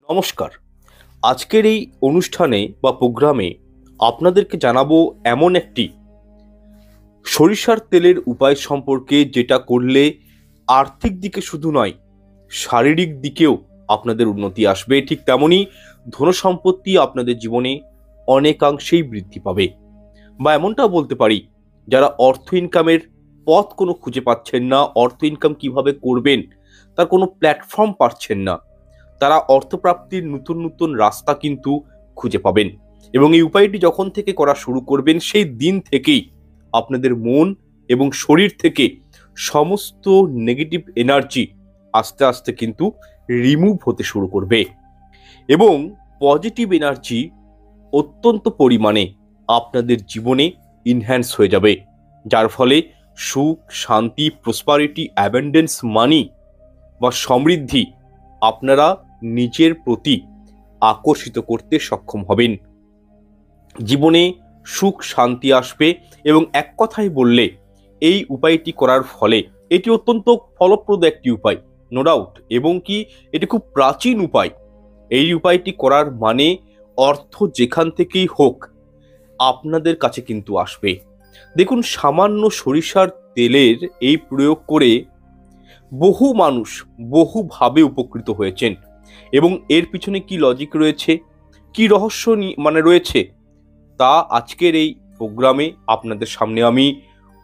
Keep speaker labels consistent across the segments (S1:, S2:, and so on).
S1: নমস্কার। আজকের এই অনুষ্ঠানে বা প্রোগ্রামে আপনাদেরকে জানাবো এমন একটি সরিষার তেলের উপায় সম্পর্কে, যেটা করলে আর্থিক দিকে শুধু নয়, শারীরিক দিকেও আপনাদের উন্নতি আসবে। ঠিক তেমনই ধনসম্পত্তি আপনাদের জীবনে অনেকাংশেই বৃদ্ধি পাবে। বা এমনটাও বলতে পারি, যারা অর্থ ইনকামের পথ কোনো খুঁজে পাচ্ছেন না, অর্থ ইনকাম কিভাবে করবেন তার কোনো প্ল্যাটফর্ম পাচ্ছেন না, তারা অর্থপ্রাপ্তির নতুন নতুন রাস্তা কিন্তু খুঁজে পাবেন। এবং এই উপায়টি যখন থেকে করা শুরু করবেন, সেই দিন থেকেই আপনাদের মন এবং শরীর থেকে সমস্ত নেগেটিভ এনার্জি আস্তে আস্তে কিন্তু রিমুভ হতে শুরু করবে এবং পজিটিভ এনার্জি অত্যন্ত পরিমাণে আপনাদের জীবনে ইনহ্যান্স হয়ে যাবে, যার ফলে সুখ, শান্তি, প্রসপারিটি, অ্যাবেন্ডেন্স, মানি বা সমৃদ্ধি আপনারা নিজের প্রতি আকর্ষিত করতে সক্ষম হবেন। জীবনে সুখ শান্তি আসবে এবং এক কথায় বললে এই উপায়টি করার ফলে এটি অত্যন্ত ফলপ্রদ একটি উপায়, নো ডাউট, এবং কি এটি খুব প্রাচীন উপায়। এই উপায়টি করার মানে অর্থ যেখান থেকেই হোক আপনাদের কাছে কিন্তু আসবে। দেখুন, সামান্য সরিষার তেলের এই প্রয়োগ করে বহু মানুষ বহুভাবে উপকৃত হয়েছেন এবং এর পিছনে কি লজিক রয়েছে, কি রহস্য রয়েছে, তা আজকের এই প্রোগ্রামে আপনাদের সামনে আমি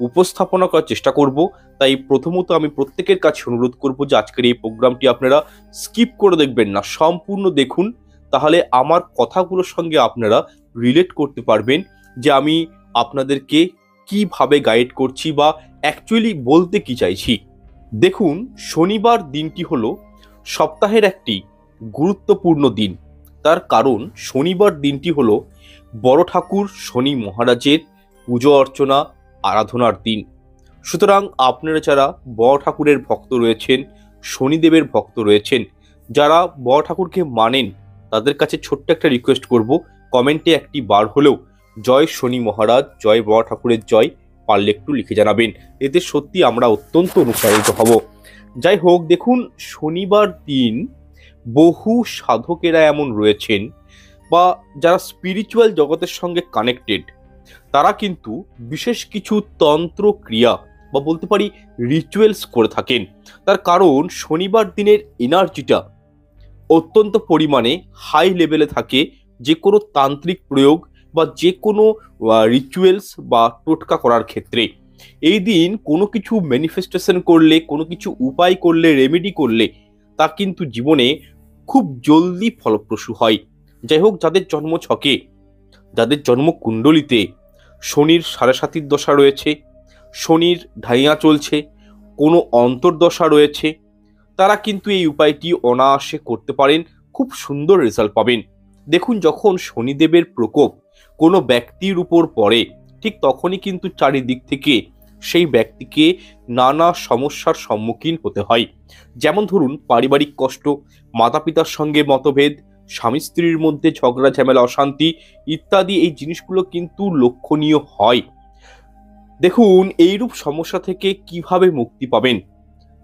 S1: উপস্থাপনা করার চেষ্টা করব। তাই প্রথমত আমি প্রত্যেকের কাছে অনুরোধ করব যে আজকের এই প্রোগ্রামটি আপনারা স্কিপ করে দেখবেন না, সম্পূর্ণ দেখুন। তাহলে আমার কথাগুলোর সঙ্গে আপনারা রিলেট করতে পারবেন যে আমি আপনাদেরকে কিভাবে গাইড করছি বা অ্যাকচুয়ালি বলতে কি চাইছি। দেখুন, শনিবার দিনটি হলো সপ্তাহের একটি গুরুত্বপূর্ণ দিন। তার কারণ শনিবার দিনটি হলো বড় ঠাকুর শনি মহারাজের পুজো অর্চনা আরাধনার দিন। সুতরাং আপনারা যারা বড় ঠাকুরের ভক্ত রয়েছেন, শনিদেবের ভক্ত রয়েছেন, যারা বড় ঠাকুরকে মানেন, তাদের কাছে ছোট্ট একটা রিকোয়েস্ট করব, কমেন্টে একটি বার হলেও জয় শনি মহারাজ, জয় বড় ঠাকুরের জয় পারলে একটু লিখে জানাবেন। এতে সত্যি আমরা অত্যন্ত অনুপ্রাণিত হব। যাই হোক, দেখুন, শনিবার দিন বহু সাধকেরা এমন রয়েছেন বা যারা স্পিরিচুয়াল জগতের সঙ্গে কানেক্টেড, তারা কিন্তু বিশেষ কিছু তন্ত্র ক্রিয়া বা বলতে পারি রিচুয়ালস করে থাকেন। তার কারণ শনিবার দিনের এনার্জিটা অত্যন্ত পরিমাণে হাই লেভেলে থাকে যে কোনো তান্ত্রিক প্রয়োগ বা যে কোনো রিচুয়ালস বা টোটকা করার ক্ষেত্রে। এই দিন কোনো কিছু ম্যানিফেস্টেশন করলে, কোনো কিছু উপায় করলে, রেমেডি করলে তা কিন্তু জীবনে খুব জলদি ফলপ্রসূ হয়। যাই হোক, যাদের জন্ম ছকে, যাদের জন্ম কুণ্ডলিতে শনির ৭.৫ দশা রয়েছে, শনির ঢাইয়া চলছে, কোনো অন্তর্দশা রয়েছে, তারা কিন্তু এই উপায়টি অনায়াসে করতে পারেন, খুব সুন্দর রেজাল্ট পাবেন। দেখুন, যখন শনিদেবের প্রকোপ কোনো ব্যক্তির উপর পড়ে, ঠিক তখনই কিন্তু চারিদিক থেকে সেই ব্যক্তিকে নানা সমস্যার সম্মুখীন হতে হয়। যেমন ধরুন, পারিবারিক কষ্ট, মাতা পিতার সঙ্গে মতভেদ, স্বামী স্ত্রীর মধ্যে ঝগড়া ঝামেলা, অশান্তি ইত্যাদি এই জিনিসগুলো কিন্তু লক্ষণীয় হয়। দেখুন, এইরূপ সমস্যা থেকে কিভাবে মুক্তি পাবেন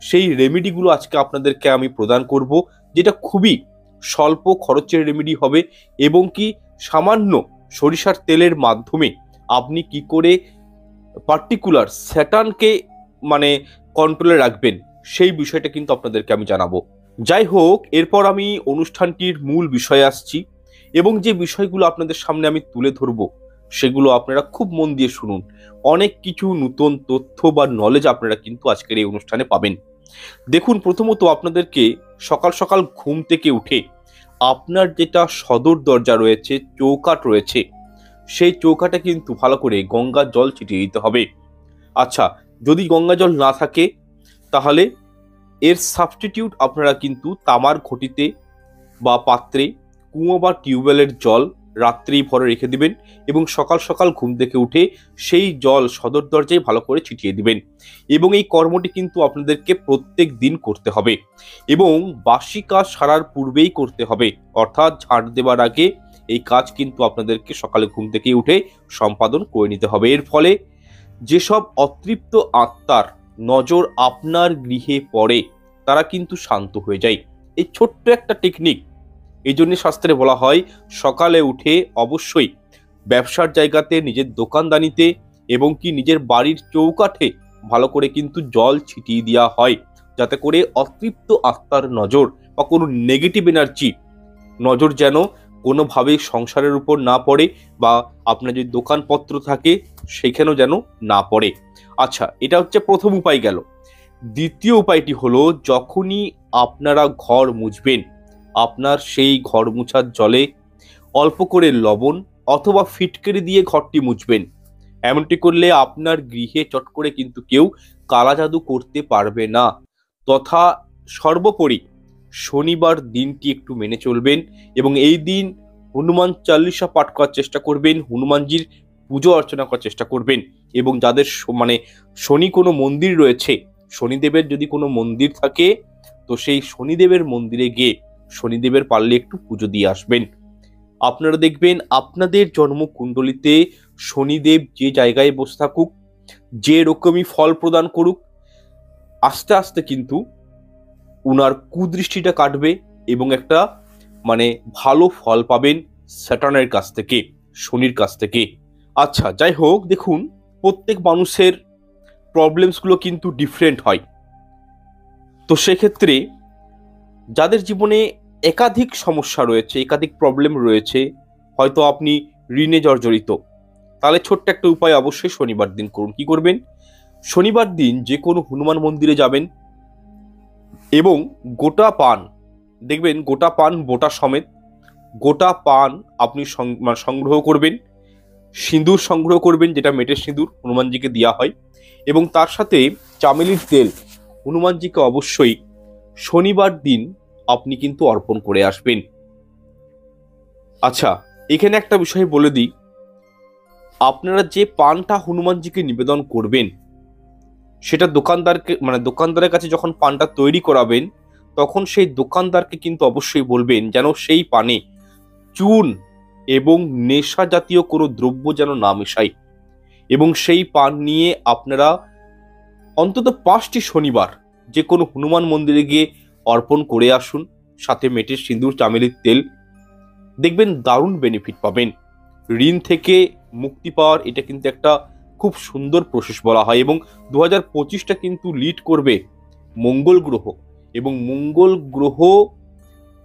S1: সেই রেমেডিগুলো আজকে আপনাদেরকে আমি প্রদান করব, যেটা খুবই স্বল্প খরচের রেমেডি হবে এবং কি সামান্য সরিষার তেলের মাধ্যমে আপনি কি করে পার্টিকুলার স্যাটার্নকে কন্ট্রোলে রাখবেন সেই বিষয়টা কিন্তু আপনাদেরকে আমি জানাবো। যাই হোক, এরপর আমি অনুষ্ঠানটির মূল বিষয়ে আসছি এবং যে বিষয়গুলো আপনাদের সামনে আমি তুলে ধরবো সেগুলো আপনারা খুব মন দিয়ে শুনুন। অনেক কিছু নতুন তথ্য বা নলেজ আপনারা কিন্তু আজকের এই অনুষ্ঠানে পাবেন। দেখুন, প্রথমত আপনাদেরকে সকাল সকাল ঘুম থেকে উঠে আপনার যেটা সদর দরজা রয়েছে, চৌকাঠ রয়েছে, সেই চৌকাঠে কিন্তু ভালো করে গঙ্গার জল ছিটিয়ে দিতে হবে। আচ্ছা, যদি গঙ্গা জল না থাকে তাহলে এর সাবস্টিটিউট আপনারা কিন্তু তামার ঘটিতে বা পাত্রে কুয়ো বা টিউবওয়েলের জল রাত্রি ভরে রেখে দিবেন এবং সকাল সকাল ঘুম থেকে উঠে সেই জল সদর দরজায় ভালো করে ছিটিয়ে দিবেন। এবং এই কর্মটি কিন্তু আপনাদেরকে প্রত্যেক দিন করতে হবে এবং বাসি কাজ সারার পূর্বেই করতে হবে, অর্থাৎ ঝাঁট দেবার আগে এই কাজ কিন্তু আপনাদেরকে সকালে ঘুম থেকে উঠে সম্পাদন করে নিতে হবে। এর ফলে যেসব অতৃপ্ত আত্মার নজর আপনার গৃহে পড়ে তারা কিন্তু শান্ত হয়ে যায়। এই ছোট্ট একটা টেকনিক এই জন্য শাস্ত্রে বলা হয় সকালে উঠে অবশ্যই ব্যবসার জায়গাতে, নিজের দোকানদানিতে এবং কি নিজের বাড়ির চৌকাঠে ভালো করে কিন্তু জল ছিটিয়ে দেওয়া হয়, যাতে করে অতৃপ্ত আত্মার নজর বা কোনো নেগেটিভ এনার্জি নজর যেন কোনোভাবে সংসারের উপর না পড়ে, বা আপনার যদি দোকানপত্র থাকে সেখানেও যেন না পড়ে। আচ্ছা, এটা হচ্ছে প্রথম উপায় গেল। দ্বিতীয় উপায়টি হলো, যখনই আপনারা ঘর মুছবেন, আপনার সেই ঘর মুছার জলে অল্প করে লবণ অথবা ফিটকিরি দিয়ে ঘরটি মুছবেন। এমনটি করলে আপনার গৃহে চট করে কিন্তু কেউ কালা জাদু করতে পারবে না। তথা সর্বোপরি শনিবার দিনটি একটু মেনে চলবেন এবং এই দিন হনুমান চালিসা পাঠ করার চেষ্টা করবেন, হনুমানজির পুজো অর্চনা করার চেষ্টা করবেন। এবং যাদের শনি কোনো মন্দির রয়েছে, শনিদেবের যদি কোনো মন্দির থাকে, তো সেই শনিদেবের মন্দিরে গিয়ে শনিদেবের পারলে একটু পুজো দিয়ে আসবেন। আপনারা দেখবেন আপনাদের জন্মকুণ্ডলিতে শনিদেব যে জায়গায় বসে থাকুক, যে রকমই ফল প্রদান করুক, আস্তে আস্তে কিন্তু উনার কুদৃষ্টিটা কাটবে এবং একটা ভালো ফল পাবেন স্যাটার্নের কাছ থেকে, শনির কাছ থেকে। আচ্ছা, যাই হোক, দেখুন প্রত্যেক মানুষের প্রবলেমসগুলো কিন্তু ডিফারেন্ট হয়। তো সেক্ষেত্রে যাদের জীবনে একাধিক সমস্যা রয়েছে, একাধিক প্রবলেম রয়েছে, হয়তো আপনি ঋণে জর্জরিত, তাহলে ছোট্ট একটা উপায় অবশ্যই শনিবার দিন করুন। কি করবেন? শনিবার দিন যে কোনো হনুমান মন্দিরে যাবেন এবং গোটা পান, দেখবেন গোটা পান বোটা সমেত গোটা পান আপনি সংগ্রহ করবেন, সিঁদুর সংগ্রহ করবেন, যেটা মেটের সিঁদুর হনুমানজিকে দেওয়া হয়, এবং তার সাথে চামেলির তেল হনুমানজিকে অবশ্যই শনিবার দিন আপনি কিন্তু অর্পণ করে আসবেন। আচ্ছা, এখানে একটা বিষয় বলে দিই, আপনারা যে পানটা হনুমানজিকে নিবেদন করবেন, সেটা দোকানদারের কাছে যখন পানটা তৈরি করাবেন, তখন সেই দোকানদারকে কিন্তু অবশ্যই বলবেন যেন সেই পানে চুন এবং নেশা জাতীয় কোনো দ্রব্য যেন না মেশায়। এবং সেই পান নিয়ে আপনারা অন্তত 5টি শনিবার যে কোনো হনুমান মন্দিরে গিয়ে অর্পণ করে আসুন, সাথে মেটের সিঁদুর, চামেলির তেল। দেখবেন দারুণ বেনিফিট পাবেন। ঋণ থেকে মুক্তি পাওয়ার এটা কিন্তু একটা খুব সুন্দর প্রসেস বলা হয়। এবং 2025টা কিন্তু লিড করবে মঙ্গল গ্রহ, এবং মঙ্গল গ্রহ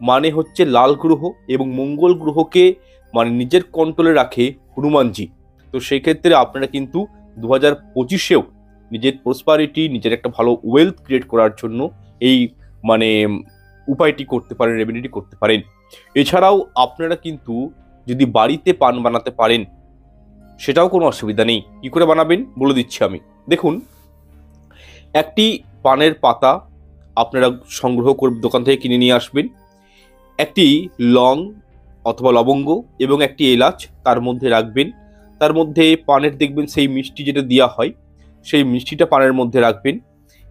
S1: মানে হচ্ছে লাল গ্রহ, এবং মঙ্গল গ্রহকে নিজের কন্ট্রোলে রাখে হনুমানজি। তো সেই ক্ষেত্রে আপনারা কিন্তু 2025এও নিজের প্রসপারিটি, নিজের একটা ভালো ওয়েলথ ক্রিয়েট করার জন্য এই উপায়টি করতে পারেন, রেমেডিটি করতে পারেন। এছাড়াও আপনারা কিন্তু যদি বাড়িতে পান বানাতে পারেন, সেটাও কোনো অসুবিধা নেই। কি করে বানাবেন বলে দিচ্ছি আমি। দেখুন, একটি পানের পাতা আপনারা সংগ্রহ করে দোকান থেকে কিনে নিয়ে আসবেন, একটি লং অথবা লবঙ্গ এবং একটি এলাচ তার মধ্যে রাখবেন। তার মধ্যে পানের দেখবেন সেই মিষ্টি যেটা দেওয়া হয়, সেই মিষ্টিটা পানের মধ্যে রাখবেন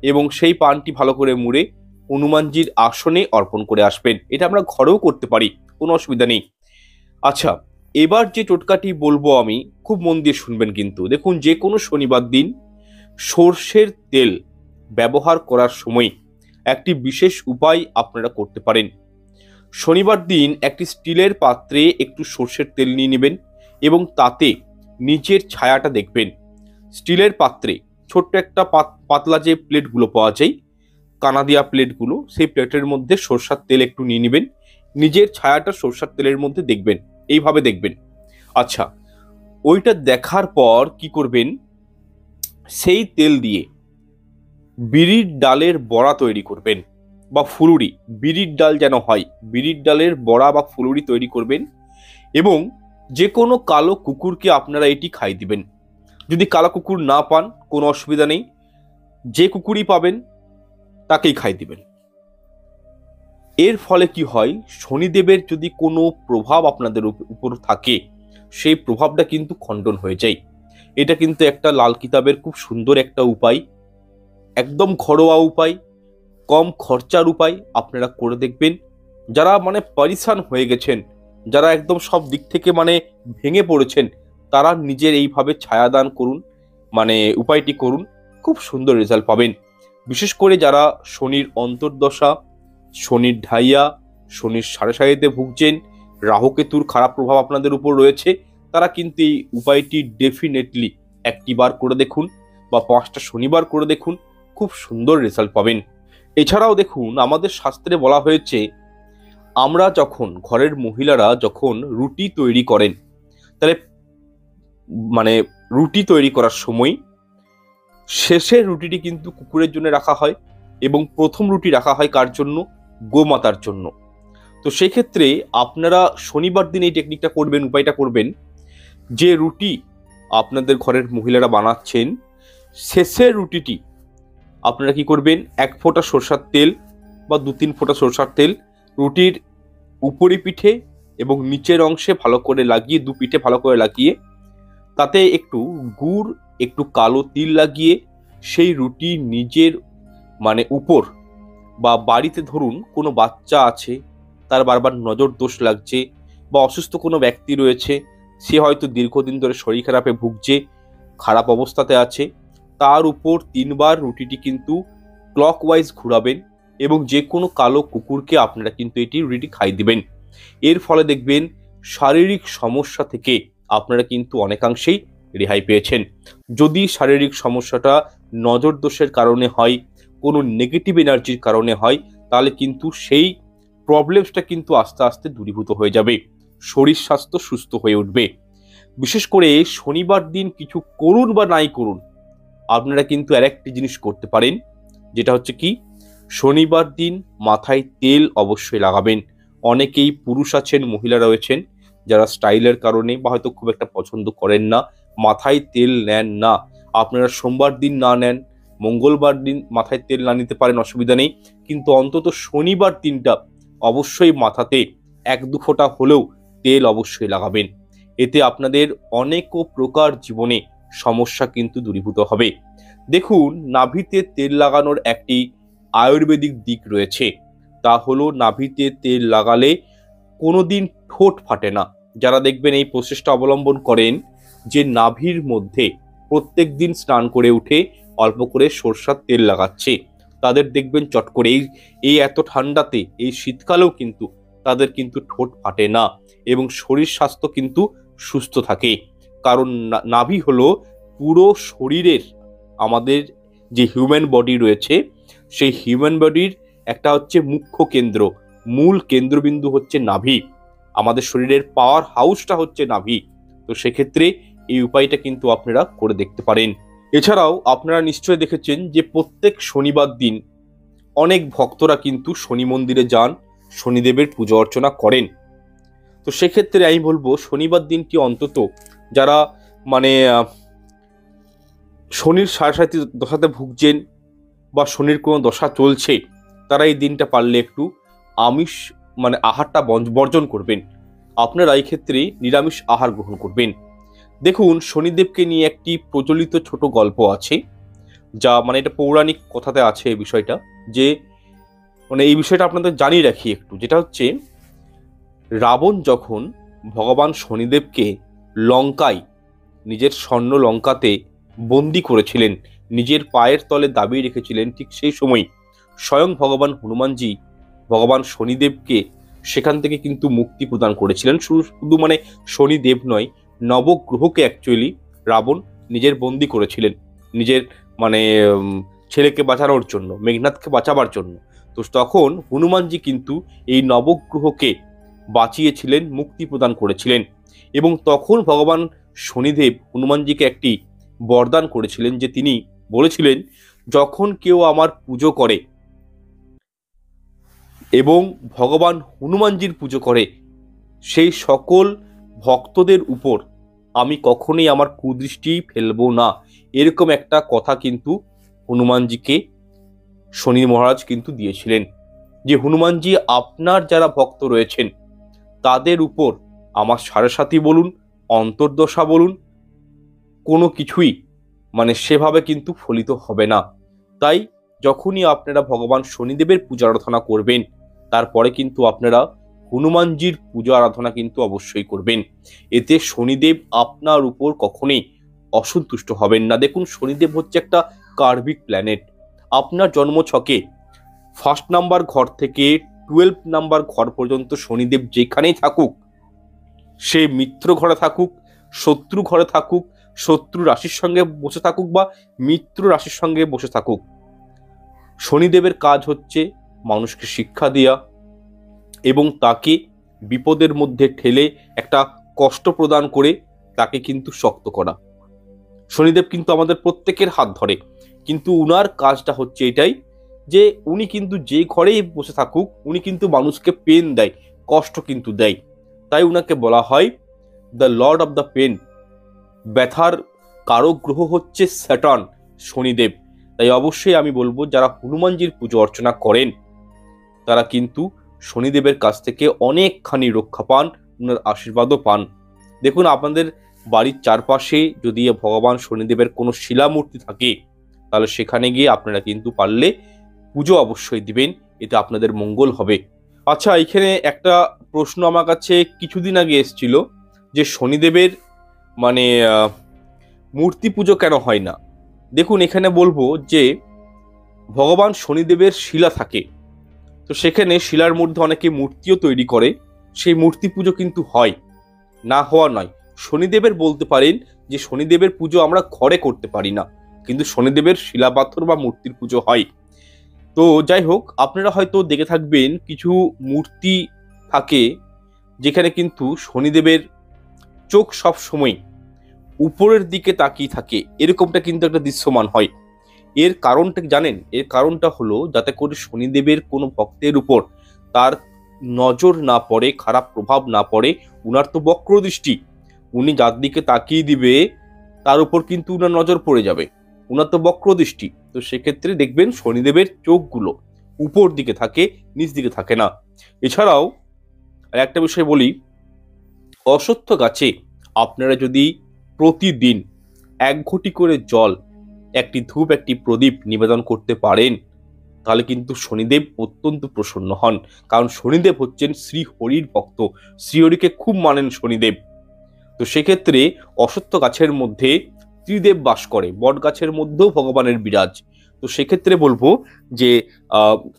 S1: এবং সেই পানটি ভালো করে মুড়ে হনুমানজির আসনে অর্পণ করে আসবেন। এটা আমরা ঘরেও করতে পারি, কোনো অসুবিধা নেই। আচ্ছা, এবার যে টোটকাটি বলবো আমি, খুব মন দিয়ে শুনবেন কিন্তু। দেখুন, যে কোনো শনিবার দিন সর্ষের তেল ব্যবহার করার সময় একটি বিশেষ উপায় আপনারা করতে পারেন। শনিবার দিন একটি স্টিলের পাত্রে একটু সর্ষের তেল নিয়ে নেবেন এবং তাতে নিচের ছায়াটা দেখবেন। স্টিলের পাত্রে ছোট্ট একটা পাতলা যে প্লেটগুলো পাওয়া যায়, কানাদিয়া প্লেটগুলো, সেই প্লেটের মধ্যে সর্ষের তেল একটু নিয়ে নেবেন, নিজের ছায়াটা সর্ষের তেলের মধ্যে দেখবেন, এইভাবে দেখবেন। আচ্ছা, ওইটা দেখার পর কি করবেন, সেই তেল দিয়ে বিড়ির ডালের বড়া তৈরি করবেন বা ফুলুরি, বিড়ির ডাল যেন হয়, বিড়ির ডালের বড়া বা ফুলুরি তৈরি করবেন এবং যে কোনো কালো কুকুরকে আপনারা এটি খাই দিবেন। যদি কালো কুকুর না পান কোনো অসুবিধা নেই, যে কুকুরই পাবেন তাকেই খাই দিবেন। এর ফলে কি হয়, শনিদেবের যদি কোনো প্রভাব আপনাদের উপর থাকে, সেই প্রভাবটা কিন্তু খণ্ডন হয়ে যায়। এটা কিন্তু একটা লাল কিতাবের খুব সুন্দর একটা উপায়, একদম ঘরোয়া উপায়, কম খরচার উপায়। আপনারা করে দেখবেন। যারা পরিশান হয়ে গেছেন, যারা একদম সব দিক থেকে ভেঙে পড়েছেন, তারা নিজের এইভাবে ছায়াদান করুন, উপায়টি করুন, খুব সুন্দর রেজাল্ট পাবেন। বিশেষ করে যারা শনির অন্তর্দশা, শনির ঢাইয়া, শনির সাড়ে সাড়িতে ভুগছেন, রাহুকেতুর খারাপ প্রভাব আপনাদের উপর রয়েছে, তারা কিন্তু এই উপায়টি ডেফিনেটলি একটি বার করে দেখুন বা 5টা শনিবার করে দেখুন, খুব সুন্দর রেজাল্ট পাবেন। এছাড়াও দেখুন, আমাদের শাস্ত্রে বলা হয়েছে আমরা যখন ঘরের মহিলারা যখন রুটি তৈরি করেন, তাহলে মানে রুটি তৈরি করার সময় শেষের রুটিটি কিন্তু কুকুরের জন্য রাখা হয় এবং প্রথম রুটি রাখা হয় কার জন্য? গোমাতার জন্য। তো সেক্ষেত্রে আপনারা শনিবার দিন এই টেকনিকটা করবেন, উপায়টা করবেন, যে রুটি আপনাদের ঘরের মহিলারা বানাচ্ছেন, শেষের রুটিটি আপনারা কি করবেন, 1 ফোঁটা সরষার তেল বা 2-3 ফোঁটা সরষার তেল রুটির উপরি পিঠে এবং নিচের অংশে ভালো করে লাগিয়ে, 2 পিঠে ভালো করে লাগিয়ে, তাতে একটু গুড়, একটু কালো তিল লাগিয়ে সেই রুটি নিজের উপর, বা বাড়িতে ধরুন কোনো বাচ্চা আছে, তার বারবার নজর দোষ লাগছে, বা অসুস্থ কোনো ব্যক্তি রয়েছে, সে হয়তো দীর্ঘদিন ধরে শরীর খারাপে ভুগছে, খারাপ অবস্থাতে আছে, তার উপর 3 বার রুটিটি কিন্তু ক্লকওয়াইজ ঘুরাবেন এবং যে কোনো কালো কুকুরকে আপনারা কিন্তু এটি রুটি খাইয়ে দিবেন। এর ফলে দেখবেন শারীরিক সমস্যা থেকে আপনারা কিন্তু অনেকাংশেই রেহাই পেয়েছেন। যদি শারীরিক সমস্যাটা নজর দোষের কারণে হয়, কোনো নেগেটিভ এনার্জির কারণে হয়, তাহলে কিন্তু সেই প্রবলেমসটা কিন্তু আস্তে আস্তে দূরীভূত হয়ে যাবে, শরীর স্বাস্থ্য সুস্থ হয়ে উঠবে। বিশেষ করে শনিবার দিন কিছু করুন বা নাই করুন, আপনারা কিন্তু আর একটি জিনিস করতে পারেন, যেটা হচ্ছে কি, শনিবার দিন মাথায় তেল অবশ্যই লাগাবেন। অনেকেই পুরুষ আছেন, মহিলা রয়েছেন, যারা স্টাইলের কারণে বা হয়তো খুব একটা পছন্দ করেন না, মাথায় তেল নেন না। আপনারা সোমবার দিন না নেন, মঙ্গলবার দিন মাথায় তেল না নিতে পারেন, অসুবিধা নেই, কিন্তু অন্তত শনিবার দিনটা অবশ্যই মাথাতে 1-2 ফোঁটা হলেও তেল অবশ্যই লাগাবেন। এতে আপনাদের অনেক প্রকার জীবনে সমস্যা কিন্তু দূরীভূত হবে। দেখুন, নাভিতে তেল লাগানোর একটি আয়ুর্বেদিক দিক রয়েছে, তা হলো নাভিতে তেল লাগালে কোনোদিন ঠোঁট ফাটে না। যারা দেখবেন এই প্রসেসটা অবলম্বন করেন, যে নাভির মধ্যে প্রত্যেক দিন স্নান করে উঠে অল্প করে সরষার তেল লাগাচ্ছে, তাদের দেখবেন চট করে এই এত ঠান্ডাতে, এই শীতকালেও কিন্তু তাদের কিন্তু ঠোঁট ফাটে না এবং শরীর স্বাস্থ্য কিন্তু সুস্থ থাকে। কারণ নাভি হলো পুরো শরীরের, আমাদের যে হিউম্যান বডি রয়েছে, সেই হিউম্যান বডির একটা হচ্ছে মুখ্য কেন্দ্র, মূল কেন্দ্রবিন্দু হচ্ছে নাভি। আমাদের শরীরের পাওয়ার হাউসটা হচ্ছে নাভি। তো সেক্ষেত্রে এই উপায়টা কিন্তু আপনারা করে দেখতে পারেন। এছাড়াও আপনারা নিশ্চয়ই দেখেছেন যে প্রত্যেক শনিবার দিন অনেক ভক্তরা কিন্তু শনি মন্দিরে যান, শনিদেবের পুজো অর্চনা করেন। তো সেক্ষেত্রে আমি বলবো, শনিবার দিনটি অন্তত যারা শনির সাড়ে সাড়ে দশাতে ভুগছেন বা শনির কোনো দশা চলছে, তারা এই দিনটা পারলে একটু আমিষ আহারটা বর্জন করবেন। আপনারা এই ক্ষেত্রে নিরামিষ আহার গ্রহণ করবেন। দেখুন, শনিদেবকে নিয়ে একটি প্রচলিত ছোট গল্প আছে, যা এটা পৌরাণিক কথাতে আছে এই বিষয়টা, যে এই বিষয়টা আপনাদের জানিয়ে রাখি একটু, যেটা হচ্ছে রাবণ যখন ভগবান শনিদেবকে লঙ্কায়, নিজের স্বর্ণ লঙ্কাতে বন্দি করেছিলেন, নিজের পায়ের তলে দাবিয়ে রেখেছিলেন, ঠিক সেই সময় স্বয়ং ভগবান হনুমানজি ভগবান শনিদেবকে সেখান থেকে কিন্তু মুক্তি প্রদান করেছিলেন। শুধু শনিদেব নয়, নবগ্রহকে অ্যাকচুয়ালি রাবণ নিজের বন্দি করেছিলেন, নিজের ছেলেকে বাঁচানোর জন্য, মেঘনাথকে বাঁচাবার জন্য। তো তখন হনুমানজি কিন্তু এই নবগ্রহকে বাঁচিয়েছিলেন, মুক্তি প্রদান করেছিলেন। এবং তখন ভগবান শনিদেব হনুমানজিকে একটি বরদান করেছিলেন, যে তিনি বলেছিলেন, যখন কেউ আমার পুজো করে এবং ভগবান হনুমানজির পুজো করে, সেই সকল ভক্তদের উপর আমি কখনোই আমার কুদৃষ্টি ফেলবো না। এরকম একটা কথা কিন্তু হনুমানজিকে শনি মহারাজ কিন্তু দিয়েছিলেন, যে হনুমানজি আপনার যারা ভক্ত রয়েছেন তাদের উপর আমার সাড়ে সাথী বলুন, অন্তর্দশা বলুন, কোনো কিছুই সেভাবে কিন্তু ফলিত হবে না। তাই যখনই আপনারা ভগবান শনিদেবের পূজা আরাধনা করবেন, তারপরে কিন্তু আপনারা হনুমানজির পূজা আরাধনা কিন্তু অবশ্যই করবেন। এতে শনিদেব আপনার উপর কখনোই অসন্তুষ্ট হবেন না। দেখুন, শনিদেব হচ্ছে একটা কার্মিক প্ল্যানেট। আপনার জন্মছকে 1 নাম্বার ঘর থেকে 12 নাম্বার ঘর পর্যন্ত শনিদেব যেখানেই থাকুক, সে মিত্র ঘরে থাকুক, শত্রু ঘরে থাকুক, শত্রু রাশির সঙ্গে বসে থাকুক বা মিত্র রাশির সঙ্গে বসে থাকুক, শনিদেবের কাজ হচ্ছে মানুষকে শিক্ষা দেয়া এবং তাকে বিপদের মধ্যে ঠেলে একটা কষ্ট প্রদান করে তাকে কিন্তু শক্ত করা। শনিদেব কিন্তু আমাদের প্রত্যেকের হাত ধরে, কিন্তু উনার কাজটা হচ্ছে এটাই যে উনি কিন্তু যে ঘরেই বসে থাকুক উনি কিন্তু মানুষকে পেন দেয়, কষ্ট কিন্তু দেয়। তাই উনাকে বলা হয় the lord of the pain. ব্যথার কারক গ্রহ হচ্ছে স্যাটার্ন, শনিদেব। তাই অবশ্যই আমি বলবো যারা হনুমানজির পুজো অর্চনা করেন তারা কিন্তু শনিদেবের কাছ থেকে অনেকখানি রক্ষা পান, ওনার আশীর্বাদও পান। দেখুন, আপনাদের বাড়ির চারপাশে যদি ভগবান শনিদেবের কোনো শিলামূর্তি থাকে তাহলে সেখানে গিয়ে আপনারা কিন্তু পারলে পুজো অবশ্যই দিবেন, এতে আপনাদের মঙ্গল হবে। আচ্ছা, এখানে একটা প্রশ্ন আমার কাছে কিছুদিন আগে এসেছিল যে শনিদেবের মানে মূর্তি পুজো কেন হয় না। দেখুন, এখানে বলবো যে ভগবান শনিদেবের শিলা থাকে, তো সেখানে শিলার মধ্যে অনেকে মূর্তিও তৈরি করে, সেই মূর্তি পুজো কিন্তু হয়, না হওয়া নয়। শনিদেবের বলতে পারেন যে শনিদেবের পুজো আমরা ঘরে করতে পারি না, কিন্তু শনিদেবের শিলা পাথর বা মূর্তির পুজো হয়। তো যাই হোক, আপনারা হয়তো দেখে থাকবেন কিছু মূর্তি থাকে যেখানে কিন্তু শনিদেবের চোখ সব সময় উপরের দিকে তাকিয়ে থাকে, এরকমটা কিন্তু একটা দৃশ্যমান হয়। এর কারণটা জানেন? এর কারণটা হলো যাতে করে শনিদেবের কোনো ভক্তের উপর তার নজর না পড়ে, খারাপ প্রভাব না পড়ে। উনার তো বক্র দৃষ্টি, উনি যার দিকে তাকিয়ে দিবে তার উপর কিন্তু উনার নজর পড়ে যাবে, উনার তো বক্র দৃষ্টি। তো সেক্ষেত্রে দেখবেন শনিদেবের চোখগুলো উপর দিকে থাকে, নিচ দিকে থাকে না। এছাড়াও আর একটা বিষয় বলি, অশ্বত্থ গাছে আপনারা যদি প্রতিদিন 1 ঘটি করে জল, একটি ধূপ, একটি প্রদীপ নিবেদন করতে পারেন তাহলে কিন্তু শনিদেব অত্যন্ত প্রসন্ন হন। কারণ শনিদেব হচ্ছেন শ্রীহরির ভক্ত, শ্রীহরিকে খুব মানেন শনিদেব। তো সেক্ষেত্রে অশ্বত্থ গাছের মধ্যে ত্রিদেব বাস করে, বট গাছের মধ্যেও ভগবানের বিরাজ। তো সেক্ষেত্রে বলবো যে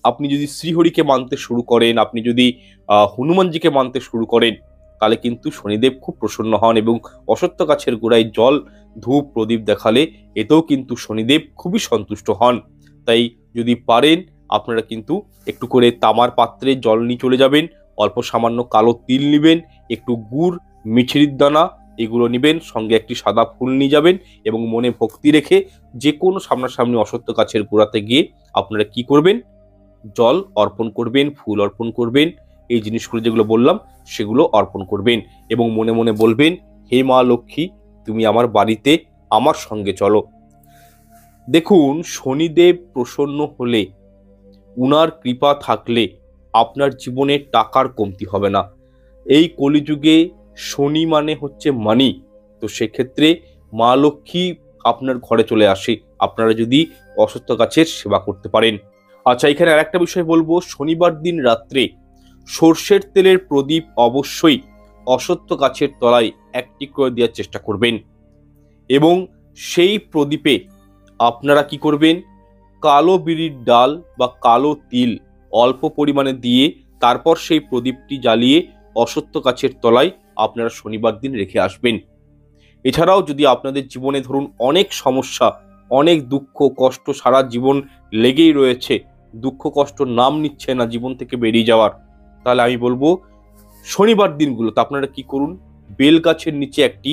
S1: আপনি যদি শ্রীহরিকে মানতে শুরু করেন, আপনি যদি হনুমানজিকে মানতে শুরু করেন তাহলে কিন্তু শনিদেব খুব প্রসন্ন হন, এবং অশ্বত্থ গাছের গোড়ায় জল, ধূপ, প্রদীপ দেখালে এতেও কিন্তু শনিদেব খুবই সন্তুষ্ট হন। তাই যদি পারেন আপনারা কিন্তু একটু করে তামার পাত্রে জল নিয়ে চলে যাবেন, অল্প সামান্য কালো তিল নেবেন, একটু গুড়, মিছরির দানা এগুলো নেবেন, সঙ্গে একটি সাদা ফুল নিয়ে যাবেন এবং মনে ভক্তি রেখে যে কোনো সামনাসামনি অশ্বত্থ গাছের গোড়াতে গিয়ে আপনারা কি করবেন, জল অর্পণ করবেন, ফুল অর্পণ করবেন, এই জিনিসগুলো যেগুলো বললাম সেগুলো অর্পণ করবেন এবং মনে মনে বলবেন, হে মা লক্ষ্মী, তুমি আমার বাড়িতে আমার সঙ্গে চলো। দেখুন, শনিদেব প্রসন্ন হলে, উনার কৃপা থাকলে আপনার জীবনে টাকার কমতি হবে না। এই কলিযুগে শনি মানে হচ্ছে মানি, তো সেক্ষেত্রে মা লক্ষ্মী আপনার ঘরে চলে আসে আপনারা যদি অশ্বত্থ গাছের সেবা করতে পারেন। আচ্ছা, এখানে আরেকটা বিষয় বলবো, শনিবার দিন রাত্রে সর্ষের তেলের প্রদীপ অবশ্যই অশ্বত্থ গাছের তলায় একটি করে দেওয়ার চেষ্টা করবেন, এবং সেই প্রদীপে আপনারা কি করবেন, কালো বিরির ডাল বা কালো তিল অল্প পরিমাণে দিয়ে তারপর সেই প্রদীপটি জ্বালিয়ে অশ্বত্থ গাছের তলায় আপনারা শনিবার দিন রেখে আসবেন। এছাড়াও যদি আপনাদের জীবনে ধরুন অনেক সমস্যা, অনেক দুঃখ কষ্ট সারা জীবন লেগেই রয়েছে, দুঃখ কষ্ট নাম নিচ্ছে না জীবন থেকে বেরিয়ে যাওয়ার, তাহলে আমি বলবো শনিবার দিনগুলোতে আপনারা কি করুন, বেল গাছের নিচে একটি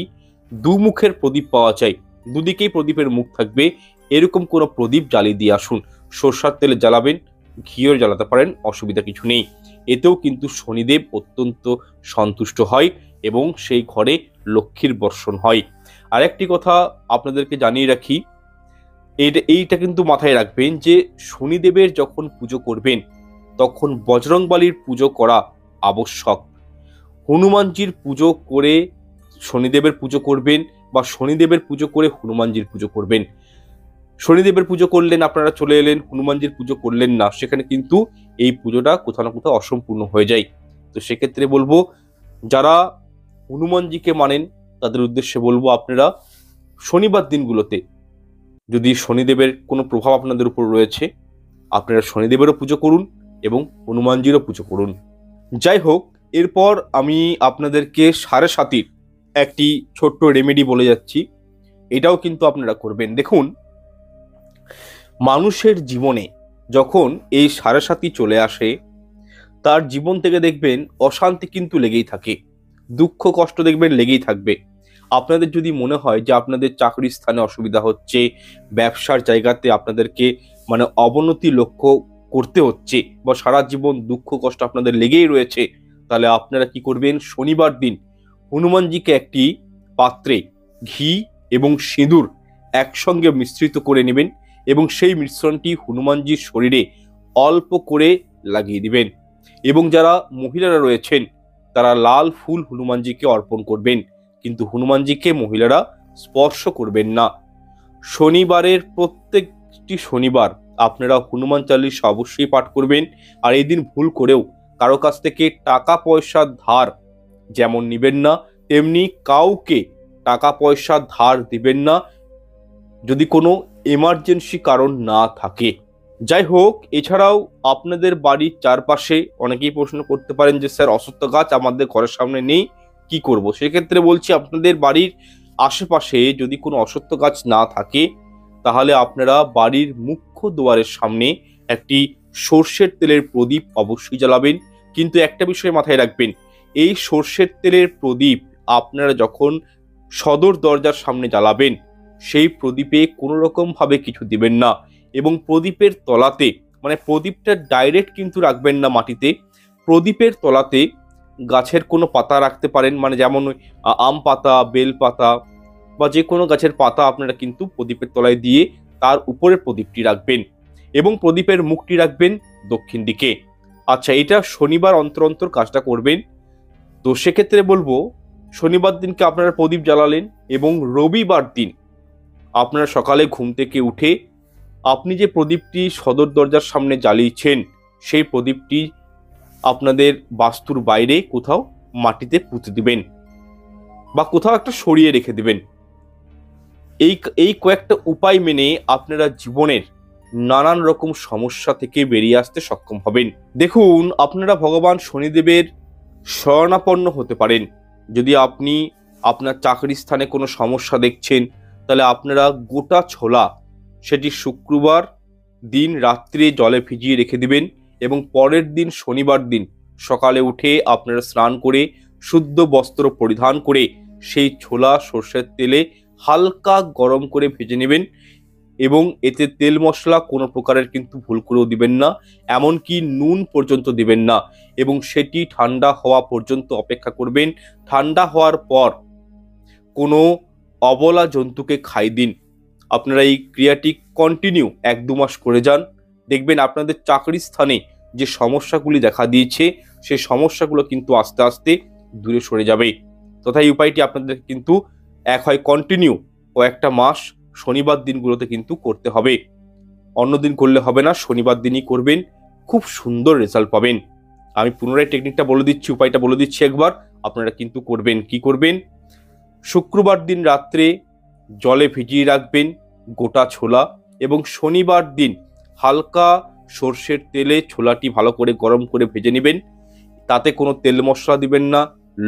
S1: দুমুখের প্রদীপ পাওয়া যায়, দুদিকেই প্রদীপের মুখ থাকবে, এরকম কোনো প্রদীপ জ্বালিয়ে দিয়ে আসুন। সরষার তেলে জ্বালাবেন, ঘিও জ্বালাতে পারেন, অসুবিধা কিছু নেই। এতেও কিন্তু শনিদেব অত্যন্ত সন্তুষ্ট হয় এবং সেই ঘরে লক্ষ্মীর বর্ষণ হয়। আর একটি কথা আপনাদেরকে জানিয়ে রাখি, এইটা কিন্তু মাথায় রাখবেন যে শনিদেবের যখন পুজো করবেন তখন বজরংবলীর পুজো করা আবশ্যক। হনুমানজির পুজো করে শনিদেবের পুজো করবেন বা শনিদেবের পুজো করে হনুমানজির পুজো করবেন। শনিদেবের পুজো করলেন আপনারা চলে এলেন, হনুমানজির পুজো করলেন না, সেখানে কিন্তু এই পুজোটা কোথাও না কোথাও অসম্পূর্ণ হয়ে যায়। তো সেক্ষেত্রে বলবো যারা হনুমানজিকে মানেন তাদের উদ্দেশ্যে বলবো আপনারা শনিবার দিনগুলোতে যদি শনিদেবের কোনো প্রভাব আপনাদের উপর রয়েছে আপনারা শনিদেবেরও পুজো করুন এবং হনুমানজিরও পুজো করুন। যাই হোক, এরপর আমি আপনাদেরকে সাড়ে সাতির একটি ছোট্ট রেমেডি বলে যাচ্ছি, এটাও কিন্তু আপনারা করবেন। দেখুন, মানুষের জীবনে যখন এই সাড়ে সাতি চলে আসে, তার জীবন থেকে দেখবেন অশান্তি কিন্তু লেগেই থাকে, দুঃখ কষ্ট দেখবেন লেগেই থাকবে। আপনাদের যদি মনে হয় যে আপনাদের চাকরির স্থানে অসুবিধা হচ্ছে, ব্যবসার জায়গাতে আপনাদেরকে অবনতি লক্ষ্য করতে হচ্ছে, বা সারা জীবন দুঃখ কষ্ট আপনাদের লেগেই রয়েছে, তাহলে আপনারা কি করবেন, শনিবার দিন হনুমানজিকে একটি পাত্রে ঘি এবং সিঁদুর একসঙ্গে মিশ্রিত করে নেবেন এবং সেই মিশ্রণটি হনুমানজির শরীরে অল্প করে লাগিয়ে দিবেন। এবং যারা মহিলারা রয়েছেন তারা লাল ফুল হনুমানজিকে অর্পণ করবেন, কিন্তু হনুমানজিকে মহিলারা স্পর্শ করবেন না। শনিবারের প্রত্যেকটি শনিবার আপনারা হনুমান চালিসা অবশ্যই পাঠ করবেন। আর এই দিন ভুল করেও কারো কাছ থেকে টাকা পয়সা ধার যেমন নেবেন না, তেমনি কাউকে টাকা পয়সা ধার দিবেন না যদি কোনো এমার্জেন্সি কারণ না থাকে। যাই হোক, এছাড়াও আপনাদের বাড়ির চারপাশে অনেকেই প্রশ্ন করতে পারেন যে স্যার, অশ্বত্থ গাছ আমাদের ঘরের সামনে নেই, কি করব? সেক্ষেত্রে বলছি, আপনাদের বাড়ির আশেপাশে যদি কোনো অশ্বত্থ গাছ না থাকে, তাহলে আপনারা বাড়ির মুখ্য দুয়ারের সামনে একটি সর্ষের তেলের প্রদীপ অবশ্যই জ্বালাবেন। কিন্তু একটা বিষয় মাথায় রাখবেন, এই সর্ষের তেলের প্রদীপ আপনারা যখন সদর দরজার সামনে জ্বালাবেন, সেই প্রদীপে কোনো রকম ভাবে কিছু দিবেন না। এবং প্রদীপের তলাতে, প্রদীপটা ডাইরেক্ট কিন্তু রাখবেন না মাটিতে, প্রদীপের তলাতে গাছের কোনো পাতা রাখতে পারেন, যেমন আম পাতা, বেল পাতা বা যে কোনো গাছের পাতা আপনারা কিন্তু প্রদীপের তলায় দিয়ে তার উপরে প্রদীপটি রাখবেন এবং প্রদীপের মুখটি রাখবেন দক্ষিণ দিকে। আচ্ছা, এটা শনিবার অন্তর অন্তর কাজটা করবেন। তো সেক্ষেত্রে বলবো, শনিবার দিনকে আপনারা প্রদীপ জ্বালালেন এবং রবিবার দিন আপনারা সকালে ঘুম থেকে উঠে আপনি যে প্রদীপটি সদর দরজার সামনে জ্বালিয়েছেন, সেই প্রদীপটি আপনাদের বাস্তুর বাইরে কোথাও মাটিতে পুঁতে দিবেন বা কোথাও একটা সরিয়ে রেখে দিবেন। এই কয়েকটা উপায় মেনে আপনারা জীবনের নানান রকম সমস্যা থেকে বেরিয়ে আসতে সক্ষম হবেন। দেখুন, আপনারা ভগবান শনিদেবের শরণাপন্ন হতে পারেন। যদি আপনি আপনার চাকরির স্থানে কোনো সমস্যা দেখছেন, তাহলে আপনারা গোটা ছোলা সেটি শুক্রবার দিন রাত্রে জলে ভিজিয়ে রেখে দিবেন এবং পরের দিন শনিবার দিন সকালে উঠে আপনারা স্নান করে শুদ্ধ বস্ত্র পরিধান করে সেই ছোলা সর্ষের তেলে হালকা গরম করে ভেজে নেবেন এবং এতে তেল মশলা কোনো প্রকারের কিন্তু ভুল করেও দিবেন না, এমনকি নুন পর্যন্ত দিবেন না এবং সেটি ঠান্ডা হওয়া পর্যন্ত অপেক্ষা করবেন। ঠান্ডা হওয়ার পর কোনো অবলা জন্তুকে খাই দিন। আপনারা এই ক্রিয়াটি কন্টিনিউ 1-2 মাস করে যান, দেখবেন আপনাদের চাকরির স্থানে যে সমস্যাগুলি দেখা দিয়েছে সেই সমস্যাগুলো কিন্তু আস্তে আস্তে দূরে সরে যাবে। তথা এই উপায়টি আপনাদের কিন্তু হয় কন্টিনিউ কয়েকটা মাস শনিবার দিনগুলোতে কিন্তু করতে হবে, অন্য দিন করলে হবে না, শনিবার দিনই করবেন, খুব সুন্দর রেজাল্ট পাবেন। আমি পুনরায় টেকনিকটা বলে দিচ্ছি, উপায়টা বলে দিচ্ছি একবার, আপনারা কিন্তু করবেন। কি করবেন, শুক্রবার দিন রাত্রে জলে ভিজিয়ে রাখবেন গোটা ছোলা এবং শনিবার দিন হালকা সর্ষের তেলে ছোলাটি ভালো করে গরম করে ভেজে নেবেন। তাতে কোনো তেল মশলা দিবেন না,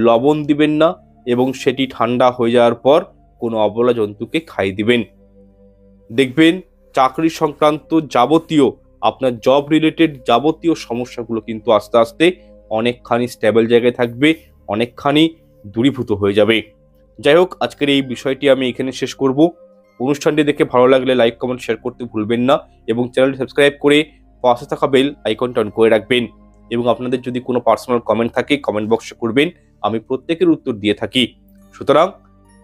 S1: লবণ দিবেন না এবং সেটি ঠান্ডা হয়ে যাওয়ার পর কোনো অবলা জন্তুকে খাইয়ে দিবেন। দেখবেন চাকরি সংক্রান্ত যাবতীয় আপনার জব রিলেটেড যাবতীয় সমস্যাগুলো কিন্তু আস্তে আস্তে অনেকখানি স্টেবল জায়গায় থাকবে, অনেকখানি দূরীভূত হয়ে যাবে। যাই হোক, আজকের এই বিষয়টি আমি এখানে শেষ করব। অনুষ্ঠানটি দেখে ভালো লাগলে লাইক কমেন্ট শেয়ার করতে ভুলবেন না এবং চ্যানেলটি সাবস্ক্রাইব করে পাশে থাকা বেল আইকনটা অন করে রাখবেন। এবং আপনাদের যদি কোনো পার্সোনাল কমেন্ট থাকে কমেন্ট বক্সে করবেন, আমি প্রত্যেকের উত্তর দিয়ে থাকি। সুতরাং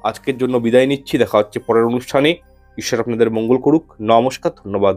S1: আজকের জন্য বিদায় নিচ্ছি, দেখা হচ্ছে পরের অনুষ্ঠানে। ঈশ্বর আপনাদের মঙ্গল করুক। নমস্কার, ধন্যবাদ।